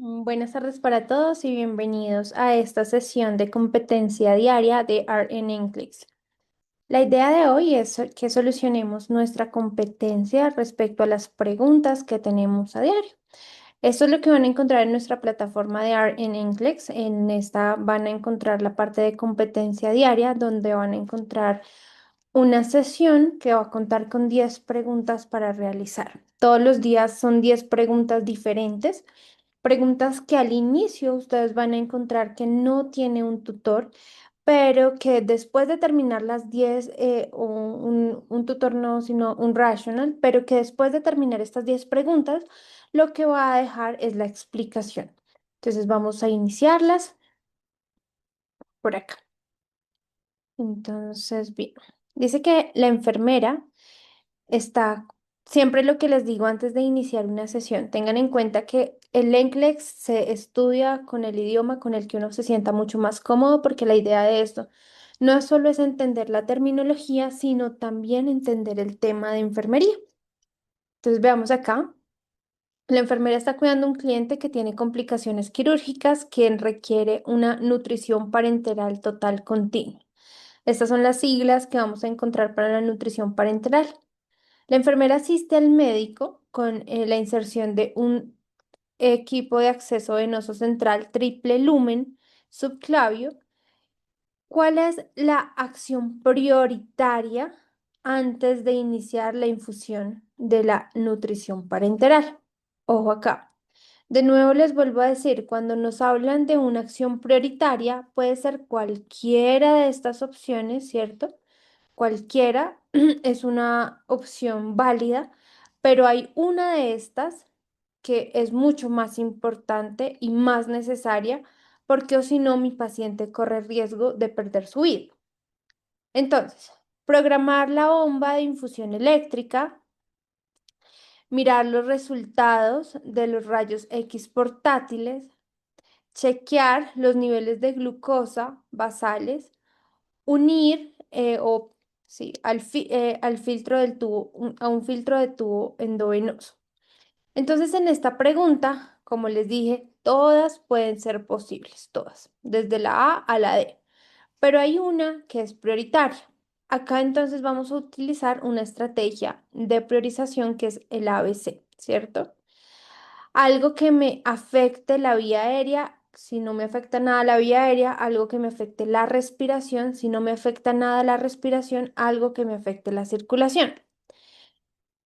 Buenas tardes para todos y bienvenidos a esta sesión de competencia diaria de Art in English. La idea de hoy es que solucionemos nuestra competencia respecto a las preguntas que tenemos a diario. Esto es lo que van a encontrar en nuestra plataforma de Art in English. En esta van a encontrar la parte de competencia diaria, donde van a encontrar una sesión que va a contar con 10 preguntas para realizar. Todos los días son 10 preguntas diferentes. Preguntas que al inicio ustedes van a encontrar que no tiene un tutor, pero que después de terminar las 10, un tutor no, sino un rational, pero que después de terminar estas 10 preguntas, lo que va a dejar es la explicación. Entonces vamos a iniciarlas por acá. Entonces, bien, dice que la enfermera está siempre lo que les digo antes de iniciar una sesión. Tengan en cuenta que el NCLEX se estudia con el idioma con el que uno se sienta mucho más cómodo, porque la idea de esto no solo es entender la terminología, sino también entender el tema de enfermería. Entonces veamos acá. La enfermera está cuidando a un cliente que tiene complicaciones quirúrgicas, quien requiere una nutrición parenteral total continua. Estas son las siglas que vamos a encontrar para la nutrición parenteral. La enfermera asiste al médico con la inserción de un equipo de acceso venoso central triple lumen subclavio. ¿Cuál es la acción prioritaria antes de iniciar la infusión de la nutrición parenteral? Ojo acá. De nuevo les vuelvo a decir, cuando nos hablan de una acción prioritaria, puede ser cualquiera de estas opciones, ¿cierto? Cualquiera es una opción válida, pero hay una de estas que es mucho más importante y más necesaria, porque o si no, mi paciente corre riesgo de perder su vida. Entonces, programar la bomba de infusión eléctrica, mirar los resultados de los rayos X portátiles, chequear los niveles de glucosa basales, unir sí, al filtro del tubo, a un filtro de tubo endovenoso. Entonces, en esta pregunta, como les dije, todas pueden ser posibles, todas, desde la A a la D, pero hay una que es prioritaria. Acá entonces vamos a utilizar una estrategia de priorización que es el ABC, ¿cierto? Algo que me afecte la vía aérea, si no me afecta nada la vía aérea, algo que me afecte la respiración, si no me afecta nada la respiración, algo que me afecte la circulación.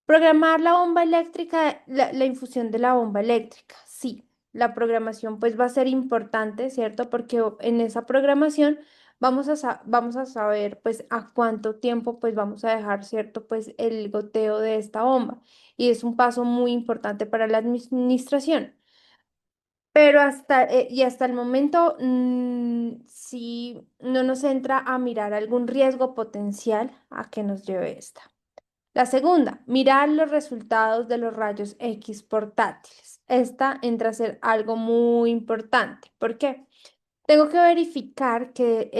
Programar la bomba eléctrica, la infusión de la bomba eléctrica, sí. La programación pues va a ser importante, ¿cierto? Porque en esa programación vamos a saber pues a cuánto tiempo pues vamos a dejar, ¿cierto? Pues el goteo de esta bomba. Y es un paso muy importante para la administración. Pero hasta el momento, si no nos entra a mirar algún riesgo potencial a que nos lleve esta. La segunda, mirar los resultados de los rayos X portátiles. Esta entra a ser algo muy importante. ¿Por qué? Tengo que verificar que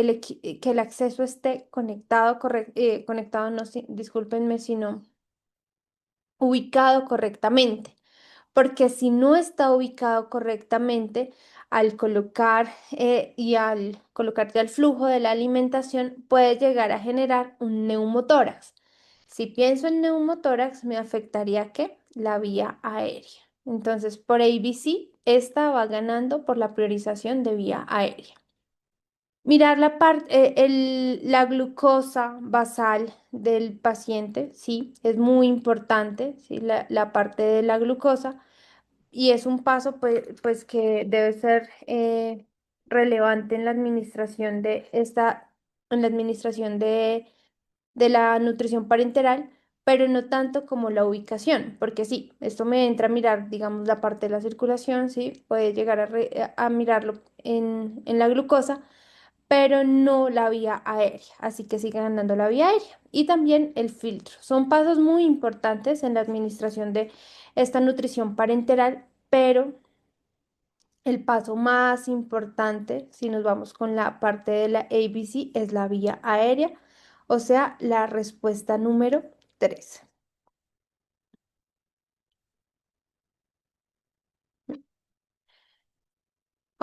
que el acceso esté conectado, conectado, no, discúlpenme, sino ubicado correctamente, porque si no está ubicado correctamente, al colocar y al colocarte al flujo de la alimentación, puede llegar a generar un neumotórax. Si pienso en neumotórax, me afectaría ¿qué? La vía aérea. Entonces, por ABC, esta va ganando por la priorización de vía aérea. Mirar la glucosa basal del paciente, sí, es muy importante, sí, la parte de la glucosa, y es un paso pues que debe ser relevante en la administración en la administración de la nutrición parenteral, pero no tanto como la ubicación, porque sí, esto me entra a mirar, digamos, la parte de la circulación, sí, puede llegar a mirarlo en la glucosa, pero no la vía aérea, así que sigue ganando la vía aérea. Y también el filtro. Son pasos muy importantes en la administración de esta nutrición parenteral, pero el paso más importante, si nos vamos con la parte de la ABC, es la vía aérea, o sea, la respuesta número 3.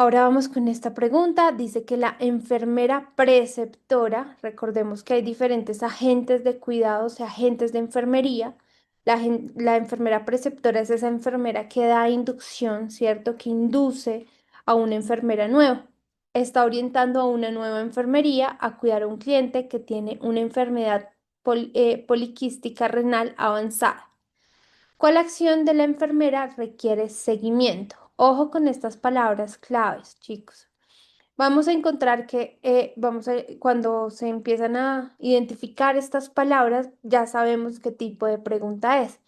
Ahora vamos con esta pregunta. Dice que la enfermera preceptora, recordemos que hay diferentes agentes de cuidados y agentes de enfermería. La enfermera preceptora es esa enfermera que da inducción, ¿cierto? Que induce a una enfermera nueva. Está orientando a una nueva enfermería a cuidar a un cliente que tiene una enfermedad poliquística renal avanzada. ¿Cuál acción de la enfermera requiere seguimiento? Ojo con estas palabras claves, chicos. Vamos a encontrar que cuando se empiezan a identificar estas palabras, ya sabemos qué tipo de pregunta es.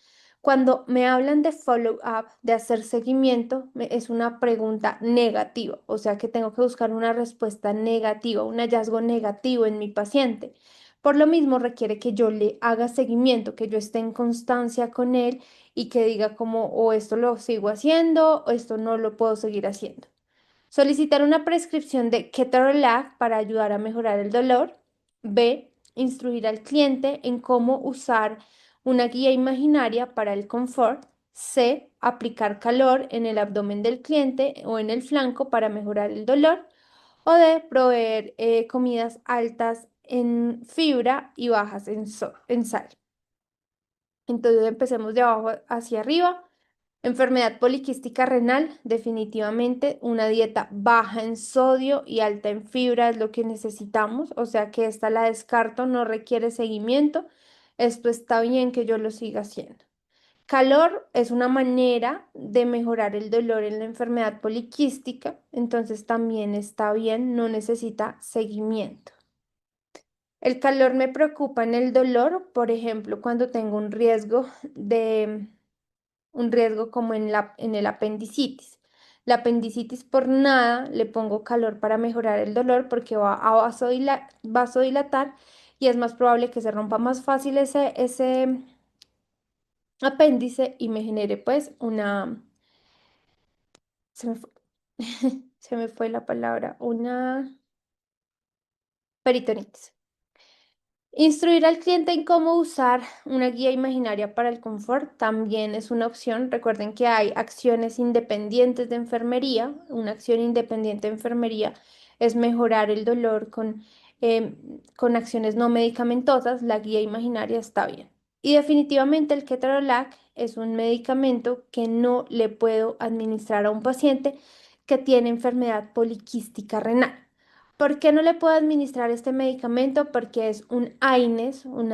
Cuando me hablan de follow-up, de hacer seguimiento, es una pregunta negativa, o sea que tengo que buscar una respuesta negativa, un hallazgo negativo en mi paciente. Por lo mismo, requiere que yo le haga seguimiento, que yo esté en constancia con él y que diga como, o esto lo sigo haciendo, o esto no lo puedo seguir haciendo. Solicitar una prescripción de ketorolac para ayudar a mejorar el dolor. B. Instruir al cliente en cómo usar una guía imaginaria para el confort. C. Aplicar calor en el abdomen del cliente o en el flanco para mejorar el dolor. O D. Proveer comidas altas en fibra y bajas en sal. Entonces empecemos de abajo hacia arriba. Enfermedad poliquística renal, definitivamente una dieta baja en sodio y alta en fibra es lo que necesitamos, o sea que esta la descarto, no requiere seguimiento. Esto está bien que yo lo siga haciendo. Calor es una manera de mejorar el dolor en la enfermedad poliquística, entonces también está bien, no necesita seguimiento. El calor me preocupa en el dolor, por ejemplo, cuando tengo un riesgo como en el apendicitis. La apendicitis por nada le pongo calor para mejorar el dolor porque va a vasodilatar y es más probable que se rompa más fácil ese apéndice y me genere pues se me fue, se me fue la palabra, una peritonitis. Instruir al cliente en cómo usar una guía imaginaria para el confort también es una opción. Recuerden que hay acciones independientes de enfermería. Una acción independiente de enfermería es mejorar el dolor con acciones no medicamentosas. La guía imaginaria está bien. Y definitivamente el ketorolac es un medicamento que no le puedo administrar a un paciente que tiene enfermedad poliquística renal. ¿Por qué no le puedo administrar este medicamento? Porque es un AINES, un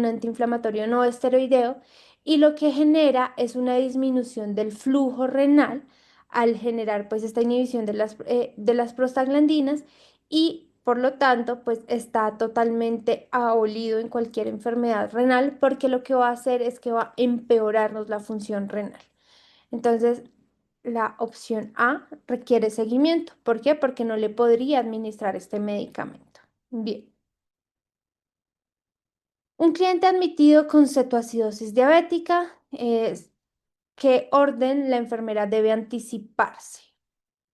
antiinflamatorio no esteroideo, y lo que genera es una disminución del flujo renal al generar pues esta inhibición de las prostaglandinas y por lo tanto pues está totalmente abolido en cualquier enfermedad renal porque lo que va a hacer es que va a empeorarnos la función renal. Entonces, la opción A requiere seguimiento. ¿Por qué? Porque no le podría administrar este medicamento. Bien. Un cliente admitido con cetoacidosis diabética, ¿qué orden la enfermera debe anticiparse?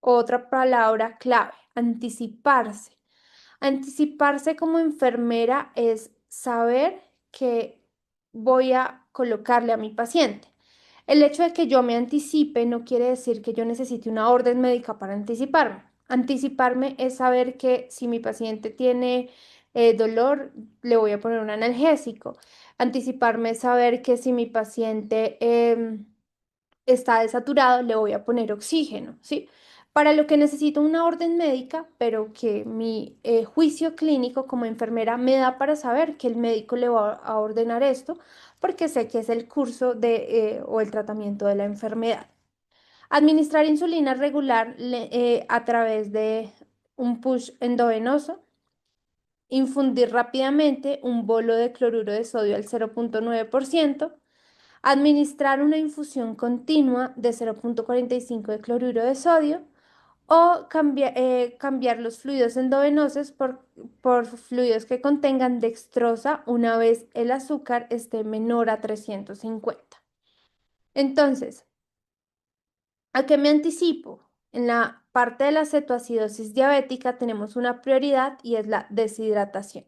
Otra palabra clave, anticiparse. Anticiparse como enfermera es saber que voy a colocarle a mi paciente. El hecho de que yo me anticipe no quiere decir que yo necesite una orden médica para anticiparme. Anticiparme es saber que si mi paciente tiene dolor, le voy a poner un analgésico. Anticiparme es saber que si mi paciente está desaturado, le voy a poner oxígeno, ¿sí? Para lo que necesito una orden médica, pero que mi juicio clínico como enfermera me da para saber que el médico le va a ordenar esto, porque sé que es el curso o el tratamiento de la enfermedad. Administrar insulina regular a través de un push endovenoso. Infundir rápidamente un bolo de cloruro de sodio al 0,9%. Administrar una infusión continua de 0,45 de cloruro de sodio o cambiar los fluidos endovenosos por fluidos que contengan dextrosa una vez el azúcar esté menor a 350. Entonces, ¿a qué me anticipo? En la parte de la cetoacidosis diabética tenemos una prioridad y es la deshidratación.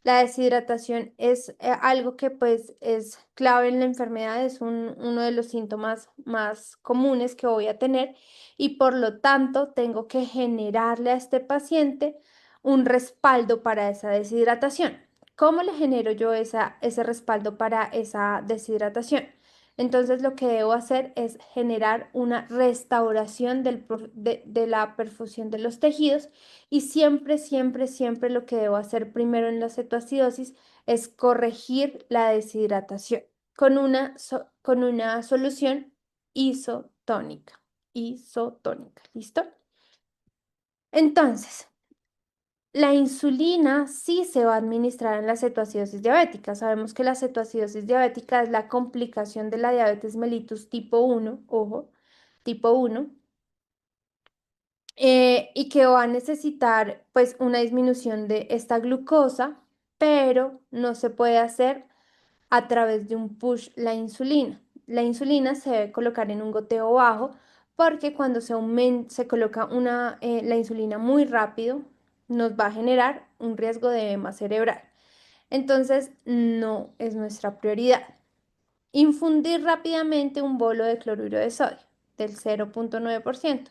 La deshidratación es algo que pues es clave en la enfermedad, es uno de los síntomas más comunes que voy a tener y por lo tanto tengo que generarle a este paciente un respaldo para esa deshidratación. ¿Cómo le genero yo ese respaldo para esa deshidratación? Entonces lo que debo hacer es generar una restauración de la perfusión de los tejidos y siempre, siempre, siempre lo que debo hacer primero en la cetoacidosis es corregir la deshidratación con una solución isotónica. Isotónica, ¿listo? Entonces, la insulina sí se va a administrar en la cetoacidosis diabética. Sabemos que la cetoacidosis diabética es la complicación de la diabetes mellitus tipo 1, ojo, tipo 1, y que va a necesitar pues una disminución de esta glucosa, pero no se puede hacer a través de un push la insulina. La insulina se debe colocar en un goteo bajo porque cuando se coloca la insulina muy rápido, nos va a generar un riesgo de edema cerebral. Entonces, no es nuestra prioridad. Infundir rápidamente un bolo de cloruro de sodio del 0,9%.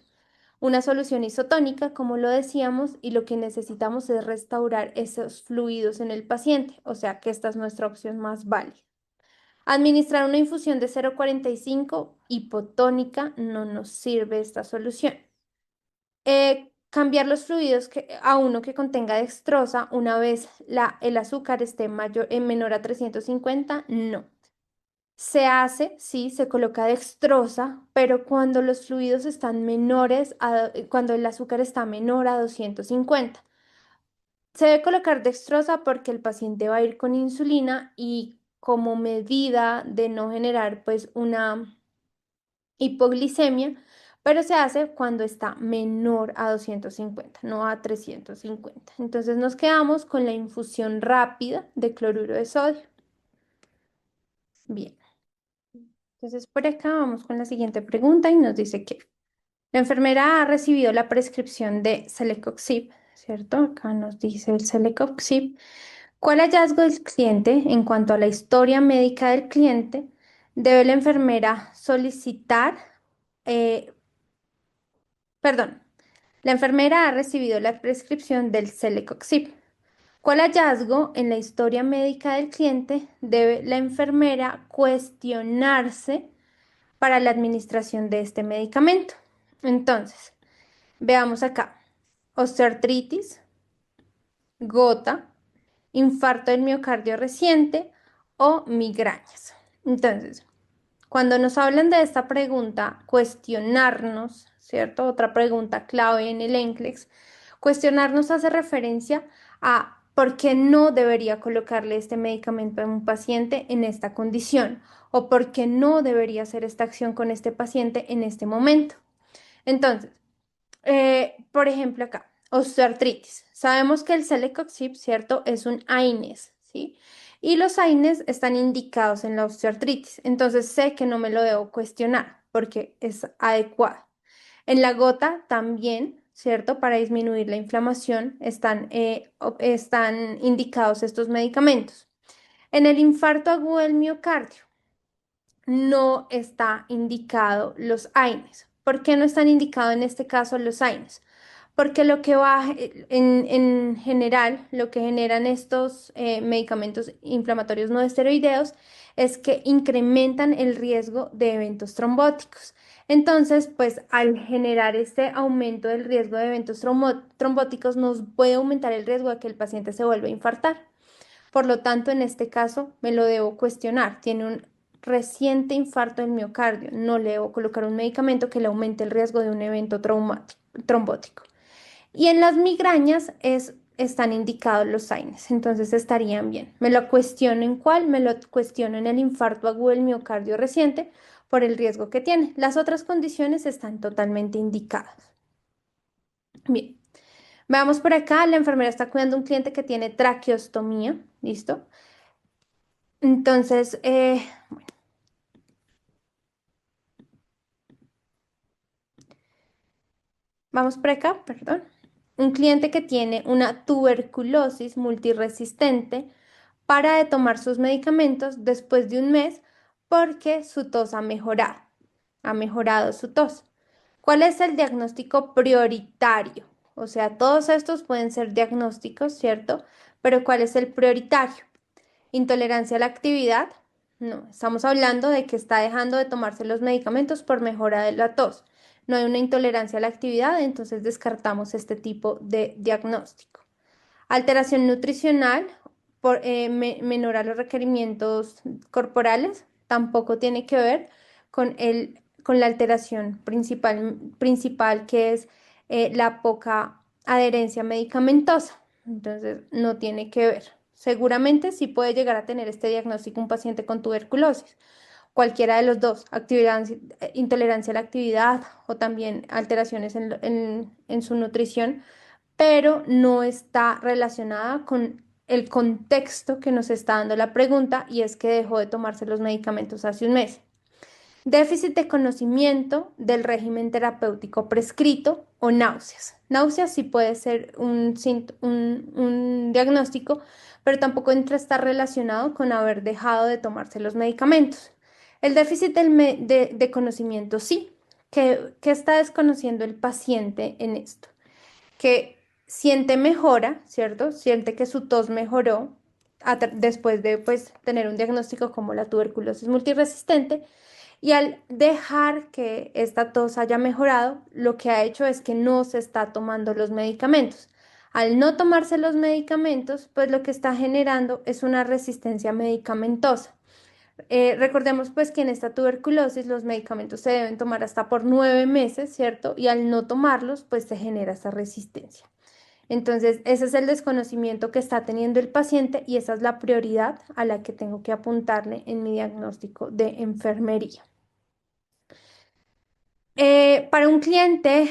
Una solución isotónica, como lo decíamos, y lo que necesitamos es restaurar esos fluidos en el paciente, o sea que esta es nuestra opción más válida. Administrar una infusión de 0,45 hipotónica no nos sirve esta solución. Cambiar los fluidos a uno que contenga dextrosa una vez el azúcar esté menor a 350, no. Se hace, sí, se coloca dextrosa, pero cuando los fluidos están cuando el azúcar está menor a 250. Se debe colocar dextrosa porque el paciente va a ir con insulina y como medida de no generar pues una hipoglicemia, pero se hace cuando está menor a 250, no a 350. Entonces nos quedamos con la infusión rápida de cloruro de sodio. Bien, entonces por acá vamos con la siguiente pregunta y nos dice que la enfermera ha recibido la prescripción de Celecoxib, ¿cierto? Acá nos dice el Celecoxib. ¿Cuál hallazgo del cliente en cuanto a la historia médica del cliente debe la enfermera solicitar? eh, Perdón, la enfermera ha recibido la prescripción del Celecoxib. ¿Cuál hallazgo en la historia médica del cliente debe la enfermera cuestionarse para la administración de este medicamento? Entonces, veamos acá. Osteoartritis, gota, infarto del miocardio reciente o migrañas. Entonces, cuando nos hablan de esta pregunta, cuestionarnos, ¿cierto? Otra pregunta clave en el NCLEX, cuestionarnos hace referencia a por qué no debería colocarle este medicamento a un paciente en esta condición o por qué no debería hacer esta acción con este paciente en este momento. Entonces, por ejemplo, acá, osteoartritis. Sabemos que el Celecoxib, ¿cierto? Es un AINES, ¿sí? Y los AINES están indicados en la osteoartritis. Entonces sé que no me lo debo cuestionar porque es adecuado. En la gota también, ¿cierto? Para disminuir la inflamación están indicados estos medicamentos. En el infarto agudo del miocardio no está indicado los AINES. ¿Por qué no están indicados en este caso los AINES? Porque lo que va en general, lo que generan estos medicamentos inflamatorios no esteroideos es que incrementan el riesgo de eventos trombóticos. Entonces, pues al generar este aumento del riesgo de eventos trombóticos, nos puede aumentar el riesgo de que el paciente se vuelva a infartar. Por lo tanto, en este caso, me lo debo cuestionar. Tiene un reciente infarto del miocardio. No le debo colocar un medicamento que le aumente el riesgo de un evento trombótico. Y en las migrañas están indicados los AINES, entonces estarían bien. Me lo cuestiono en cuál, me lo cuestiono en el infarto agudo del miocardio reciente por el riesgo que tiene. Las otras condiciones están totalmente indicadas. Bien, veamos por acá, la enfermera está cuidando a un cliente que tiene traqueostomía, ¿listo? Entonces, vamos por acá, perdón. un cliente que tiene una tuberculosis multiresistente para de tomar sus medicamentos después de un mes porque su tos ha mejorado su tos. ¿Cuál es el diagnóstico prioritario? O sea, todos estos pueden ser diagnósticos, ¿cierto? Pero ¿cuál es el prioritario? ¿Intolerancia a la actividad? No, estamos hablando de que está dejando de tomarse los medicamentos por mejora de la tos. No hay una intolerancia a la actividad, entonces descartamos este tipo de diagnóstico. Alteración nutricional menor a los requerimientos corporales tampoco tiene que ver con la alteración principal que es la poca adherencia medicamentosa. Entonces, no tiene que ver. Seguramente sí puede llegar a tener este diagnóstico un paciente con tuberculosis. Cualquiera de los dos, intolerancia a la actividad o también alteraciones en su nutrición, pero no está relacionada con el contexto que nos está dando la pregunta y es que dejó de tomarse los medicamentos hace un mes. Déficit de conocimiento del régimen terapéutico prescrito o náuseas. Náuseas sí puede ser un diagnóstico, pero tampoco entra a estar relacionado con haber dejado de tomarse los medicamentos. El déficit de conocimiento sí. ¿Qué está desconociendo el paciente en esto? Que siente mejora, ¿cierto? Siente que su tos mejoró después de pues, tener un diagnóstico como la tuberculosis multiresistente y al dejar que esta tos haya mejorado, lo que ha hecho es que no se está tomando los medicamentos. Al no tomarse los medicamentos, pues lo que está generando es una resistencia medicamentosa. Recordemos pues que en esta tuberculosis los medicamentos se deben tomar hasta por 9 meses, ¿cierto? Y al no tomarlos, pues se genera esa resistencia. Entonces, ese es el desconocimiento que está teniendo el paciente y esa es la prioridad a la que tengo que apuntarle en mi diagnóstico de enfermería. Para un cliente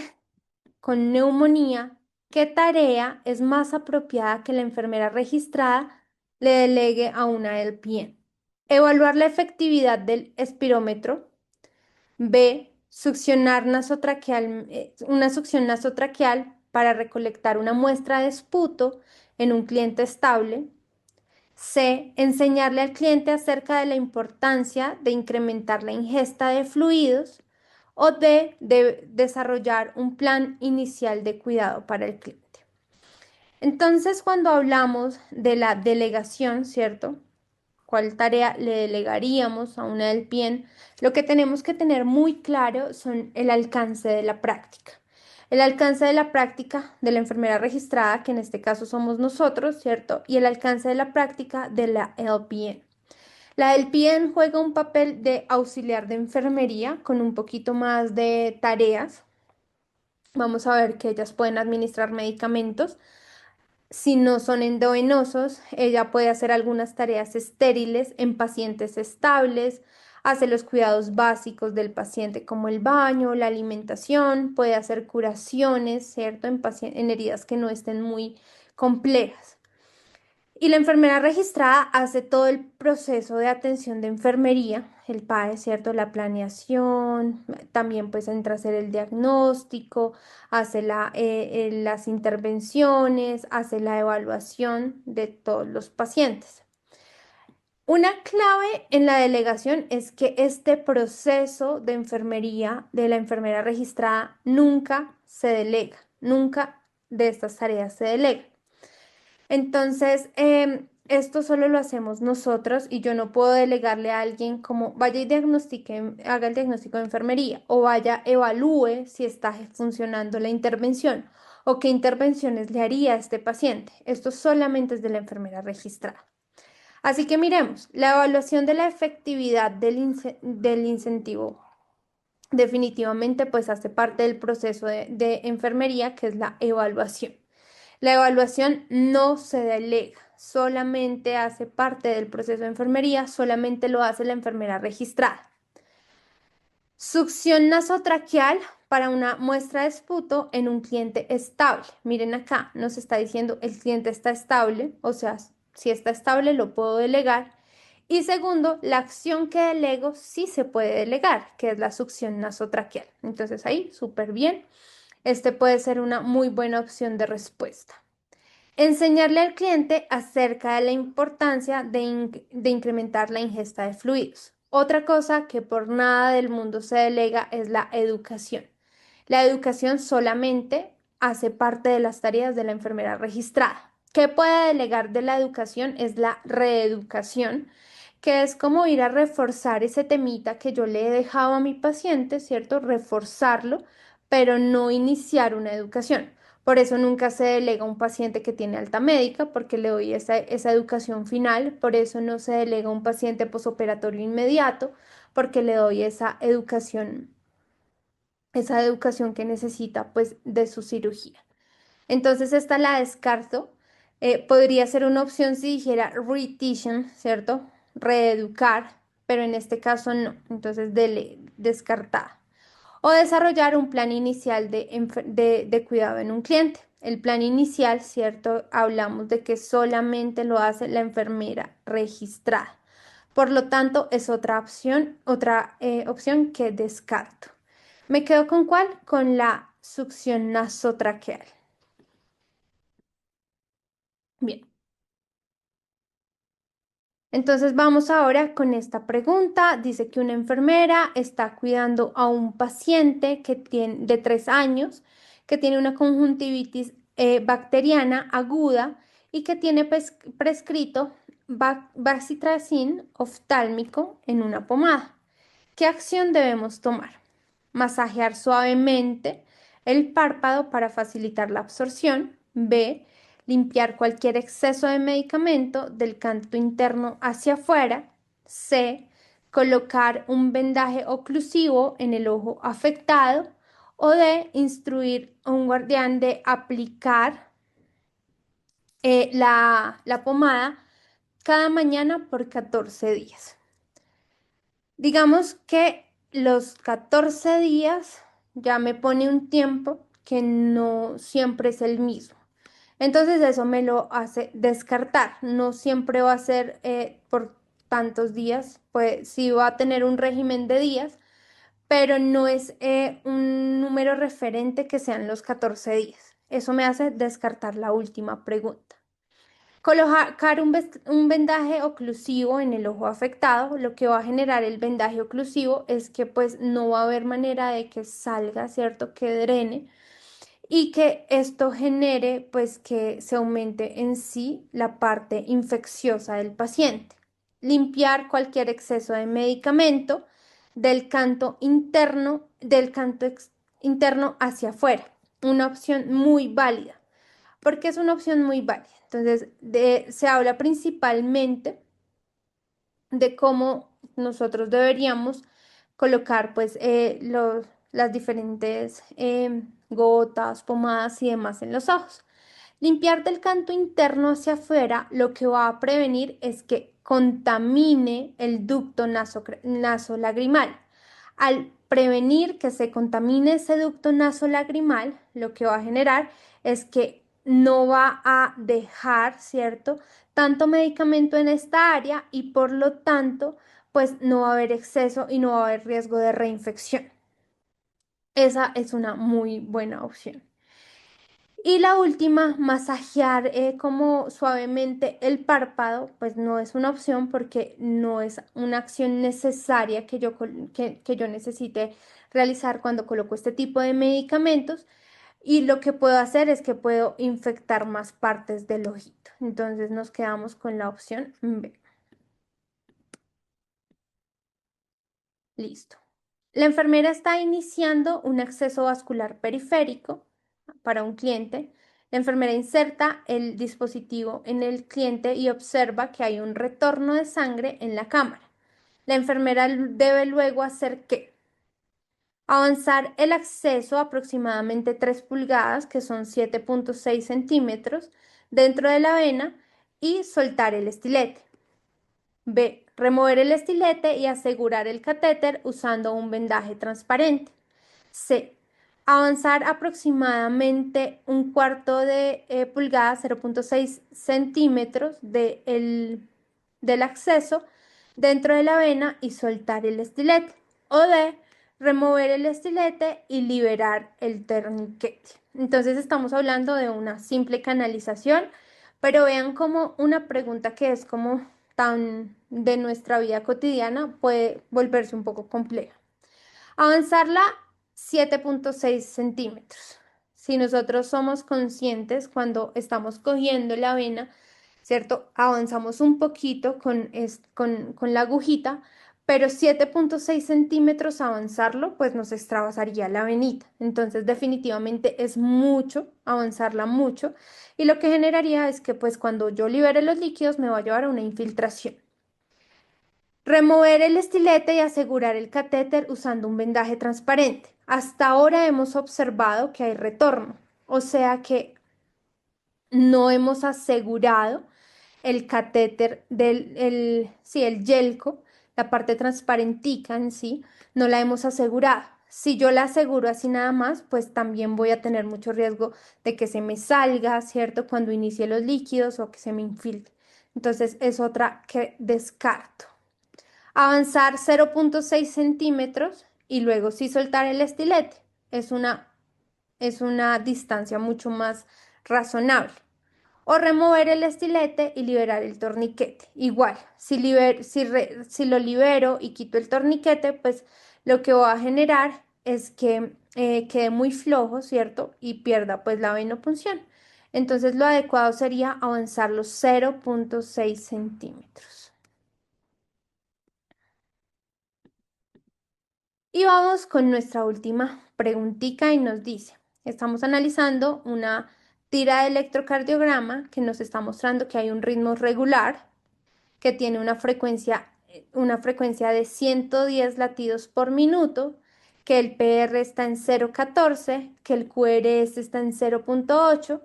con neumonía, ¿qué tarea es más apropiada que la enfermera registrada le delegue a una LPN? Evaluar la efectividad del espirómetro. B. Succionar una succión nasotraqueal para recolectar una muestra de esputo en un cliente estable. C. Enseñarle al cliente acerca de la importancia de incrementar la ingesta de fluidos. O D. De desarrollar un plan inicial de cuidado para el cliente. Entonces, cuando hablamos de la delegación, ¿cierto? ¿Cuál tarea le delegaríamos a una del PIEN? Lo que tenemos que tener muy claro son el alcance de la práctica. El alcance de la práctica de la enfermera registrada, que en este caso somos nosotros, ¿cierto? Y el alcance de la práctica de la LPN. La LPN juega un papel de auxiliar de enfermería con un poquito más de tareas. Vamos a ver que ellas pueden administrar medicamentos. Si no son endovenosos, ella puede hacer algunas tareas estériles en pacientes estables, hace los cuidados básicos del paciente como el baño, la alimentación, puede hacer curaciones, ¿cierto? En heridas que no estén muy complejas. Y la enfermera registrada hace todo el proceso de atención de enfermería, el PAE, ¿cierto? La planeación, también pues entra a hacer el diagnóstico, hace las intervenciones, hace la evaluación de todos los pacientes. Una clave en la delegación es que este proceso de enfermería de la enfermera registrada nunca se delega, nunca de estas tareas se delega. Entonces, esto solo lo hacemos nosotros y yo no puedo delegarle a alguien como vaya y diagnostique, haga el diagnóstico de enfermería o vaya, evalúe si está funcionando la intervención o qué intervenciones le haría a este paciente. Esto solamente es de la enfermera registrada. Así que miremos, la evaluación de la efectividad del incentivo definitivamente pues hace parte del proceso de enfermería que es la evaluación. La evaluación no se delega, solamente hace parte del proceso de enfermería, solamente lo hace la enfermera registrada. Succión nasotraqueal para una muestra de esputo en un cliente estable. Miren acá, nos está diciendo el cliente está estable, o sea, si está estable lo puedo delegar. Y segundo, la acción que delego sí se puede delegar, que es la succión nasotraqueal. Entonces ahí, súper bien. Este puede ser una muy buena opción de respuesta. Enseñarle al cliente acerca de la importancia de incrementar la ingesta de fluidos. Otra cosa que por nada del mundo se delega es la educación. La educación solamente hace parte de las tareas de la enfermera registrada. ¿Qué puede delegar de la educación? Es la reeducación, que es como ir a reforzar ese temita que yo le he dejado a mi paciente, ¿cierto? Reforzarlo, pero no iniciar una educación. Por eso nunca se delega a un paciente que tiene alta médica, porque le doy esa educación final. Por eso no se delega a un paciente posoperatorio inmediato, porque le doy esa educación que necesita pues de su cirugía. Entonces esta la descarto. Podría ser una opción si dijera reteaching, ¿cierto? Reeducar, pero en este caso no. Entonces descartada. O desarrollar un plan inicial de cuidado en un cliente. El plan inicial, ¿cierto? Hablamos de que solamente lo hace la enfermera registrada. Por lo tanto, es otra opción que descarto. ¿Me quedo con cuál? Con la succión nasotraqueal. Bien. Entonces vamos ahora con esta pregunta. Dice que una enfermera está cuidando a un paciente que tiene, de 3 años que tiene una conjuntivitis bacteriana aguda y que tiene prescrito bacitracin oftálmico en una pomada. ¿Qué acción debemos tomar? Masajear suavemente el párpado para facilitar la absorción. B. Limpiar cualquier exceso de medicamento del canto interno hacia afuera. C. Colocar un vendaje oclusivo en el ojo afectado. O D. Instruir a un guardián de aplicar la pomada cada mañana por 14 días. Digamos que los 14 días ya me pone un tiempo que no siempre es el mismo. Entonces eso me lo hace descartar. No siempre va a ser por tantos días, pues sí va a tener un régimen de días, pero no es un número referente que sean los 14 días. Eso me hace descartar la última pregunta. Colocar un vendaje oclusivo en el ojo afectado, lo que va a generar el vendaje oclusivo es que pues no va a haber manera de que salga, ¿cierto? Que drene y que esto genere pues que se aumente en sí la parte infecciosa del paciente. Limpiar cualquier exceso de medicamento interno hacia afuera. Una opción muy válida. Porque es una opción muy válida. Entonces, se habla principalmente de cómo nosotros deberíamos colocar pues las diferentes gotas, pomadas y demás en los ojos. Limpiar del canto interno hacia afuera lo que va a prevenir es que contamine el ducto nasolagrimal. Al prevenir que se contamine ese ducto nasolagrimal, lo que va a generar es que no va a dejar, ¿cierto? Tanto medicamento en esta área y por lo tanto, pues no va a haber exceso y no va a haber riesgo de reinfección. Esa es una muy buena opción. Y la última, masajear como suavemente el párpado, pues no es una opción porque no es una acción necesaria que yo necesite realizar cuando coloco este tipo de medicamentos. Y lo que puedo hacer es que puedo infectar más partes del ojito. Entonces nos quedamos con la opción B. Listo. La enfermera está iniciando un acceso vascular periférico para un cliente. La enfermera inserta el dispositivo en el cliente y observa que hay un retorno de sangre en la cámara. La enfermera debe luego hacer ¿qué? Avanzar el acceso aproximadamente 3 pulgadas, que son 7,6 centímetros, dentro de la vena y soltar el estilete. B. Remover el estilete y asegurar el catéter usando un vendaje transparente. C. Avanzar aproximadamente un cuarto de pulgada, 0,6 centímetros del acceso dentro de la vena y soltar el estilete. O D. remover el estilete y liberar el torniquete. Entonces estamos hablando de una simple canalización, pero vean como una pregunta que es como tan de nuestra vida cotidiana puede volverse un poco compleja. Avanzarla 7,6 centímetros. Si nosotros somos conscientes cuando estamos cogiendo la avena, ¿cierto? Avanzamos un poquito con la agujita, pero 7,6 centímetros avanzarlo, pues nos extravasaría la avenita. Entonces, definitivamente es mucho, avanzarla mucho. Y lo que generaría es que, pues, cuando yo libere los líquidos, me va a llevar a una infiltración. Remover el estilete y asegurar el catéter usando un vendaje transparente. Hasta ahora hemos observado que hay retorno, o sea que no hemos asegurado el catéter sí, el yelco, la parte transparentica en sí, no la hemos asegurado. Si yo la aseguro así nada más, pues también voy a tener mucho riesgo de que se me salga, ¿cierto? Cuando inicie los líquidos o que se me infiltre. Entonces es otra que descarto. Avanzar 0,6 centímetros y luego sí soltar el estilete. Es es una distancia mucho más razonable. O remover el estilete y liberar el torniquete. Igual, si lo libero y quito el torniquete, pues lo que va a generar es que quede muy flojo, ¿cierto? Y pierda pues la venopunción. Entonces lo adecuado sería avanzar los 0,6 centímetros. Y vamos con nuestra última preguntita y nos dice, estamos analizando una tira de electrocardiograma que nos está mostrando que hay un ritmo regular que tiene una frecuencia de 110 latidos por minuto, que el PR está en 0,14, que el QRS está en 0,8.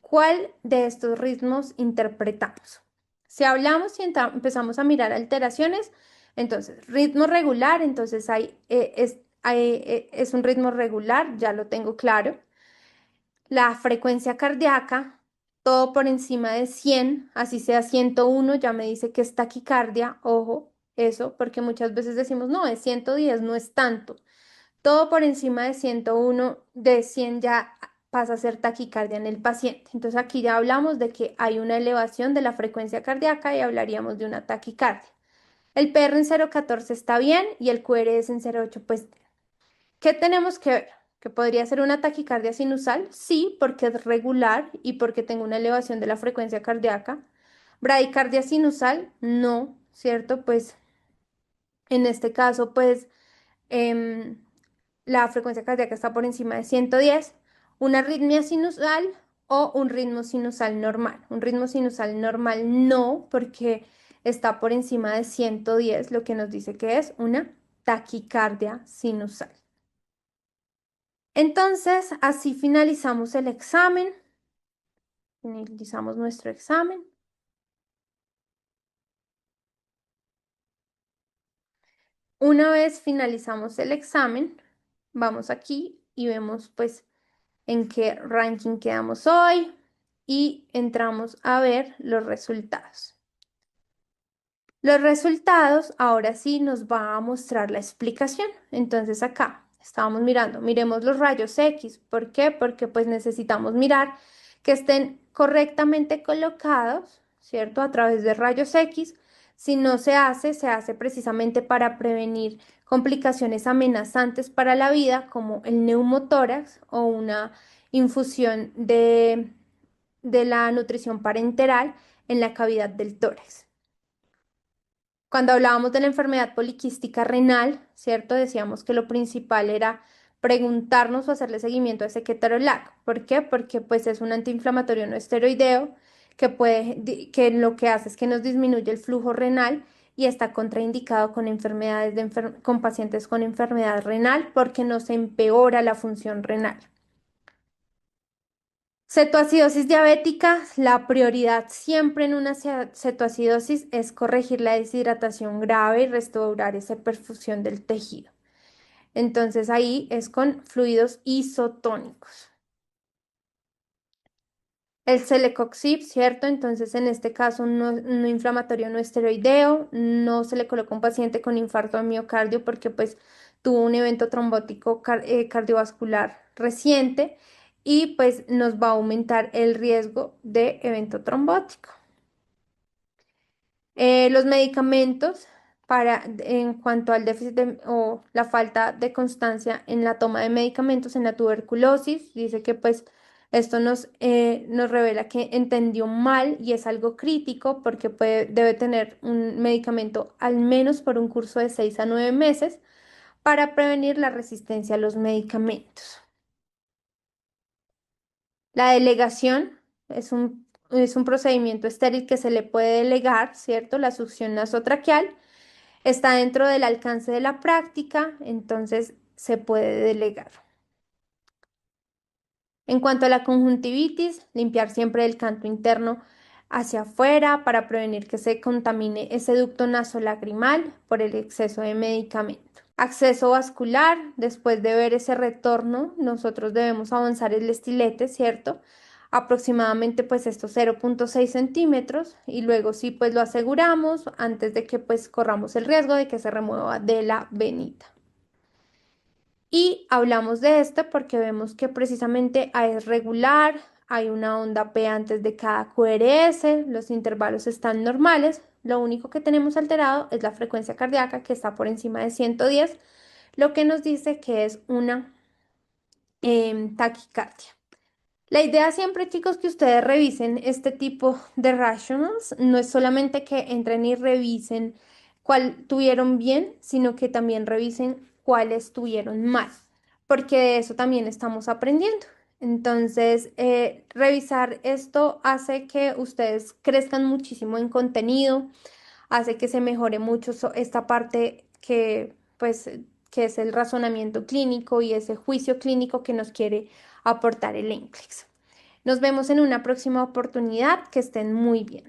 ¿Cuál de estos ritmos interpretamos? Si hablamos y empezamos a mirar alteraciones, entonces ritmo regular, entonces es un ritmo regular, ya lo tengo claro. La frecuencia cardíaca, todo por encima de 100, así sea 101, ya me dice que es taquicardia, ojo, eso, porque muchas veces decimos, no, es 110, no es tanto. Todo por encima de 101, de 100 ya pasa a ser taquicardia en el paciente. Entonces aquí ya hablamos de que hay una elevación de la frecuencia cardíaca y hablaríamos de una taquicardia. El PR en 0,14 está bien y el QRS en 0,8, pues ¿qué tenemos que ver? ¿Que podría ser una taquicardia sinusal? Sí, porque es regular y porque tengo una elevación de la frecuencia cardíaca. Bradicardia sinusal, no, ¿cierto? Pues en este caso, pues em, la frecuencia cardíaca está por encima de 110. Una arritmia sinusal o un ritmo sinusal normal. Un ritmo sinusal normal no, porque está por encima de 110, lo que nos dice que es una taquicardia sinusal. Entonces, así finalizamos el examen, finalizamos nuestro examen. Una vez finalizamos el examen, vamos aquí y vemos pues en qué ranking quedamos hoy y entramos a ver los resultados. Los resultados ahora sí nos va a mostrar la explicación. Entonces acá estábamos mirando, miremos los rayos X. ¿Por qué? Porque pues necesitamos mirar que estén correctamente colocados, ¿cierto? A través de rayos X. Si no se hace precisamente para prevenir complicaciones amenazantes para la vida como el neumotórax o una infusión de la nutrición parenteral en la cavidad del tórax. Cuando hablábamos de la enfermedad poliquística renal, ¿cierto? Decíamos que lo principal era preguntarnos o hacerle seguimiento a ese ketorolac. ¿Por qué? Porque pues es un antiinflamatorio no esteroideo que lo que hace es que nos disminuye el flujo renal y está contraindicado con con pacientes con enfermedad renal porque nos empeora la función renal. Cetoacidosis diabética, la prioridad siempre en una cetoacidosis es corregir la deshidratación grave y restaurar esa perfusión del tejido. Entonces ahí es con fluidos isotónicos. El celecoxib, ¿cierto? Entonces en este caso no inflamatorio no esteroideo, no se le coloca a un paciente con infarto de miocardio porque pues tuvo un evento trombótico cardiovascular reciente y pues nos va a aumentar el riesgo de evento trombótico. Los medicamentos en cuanto al o la falta de constancia en la toma de medicamentos en la tuberculosis, dice que pues esto nos revela que entendió mal y es algo crítico porque debe tener un medicamento al menos por un curso de 6 a 9 meses para prevenir la resistencia a los medicamentos. La delegación es un procedimiento estéril que se le puede delegar, ¿cierto? La succión nasotraqueal está dentro del alcance de la práctica, entonces se puede delegar. En cuanto a la conjuntivitis, limpiar siempre el canto interno hacia afuera para prevenir que se contamine ese ducto nasolagrimal por el exceso de medicamento. Acceso vascular, después de ver ese retorno, nosotros debemos avanzar el estilete, ¿cierto? Aproximadamente pues estos 0,6 centímetros y luego sí pues lo aseguramos antes de que pues corramos el riesgo de que se remueva de la venita. Y hablamos de esto porque vemos que precisamente A es regular, hay una onda P antes de cada QRS, los intervalos están normales, lo único que tenemos alterado es la frecuencia cardíaca que está por encima de 110, lo que nos dice que es una taquicardia. La idea siempre, chicos, que ustedes revisen este tipo de rationals. No es solamente que entren y revisen cuál tuvieron bien, sino que también revisen cuáles tuvieron mal, porque de eso también estamos aprendiendo. Entonces, revisar esto hace que ustedes crezcan muchísimo en contenido, hace que se mejore mucho esta parte pues, que es el razonamiento clínico y ese juicio clínico que nos quiere aportar el NCLEX. Nos vemos en una próxima oportunidad. Que estén muy bien.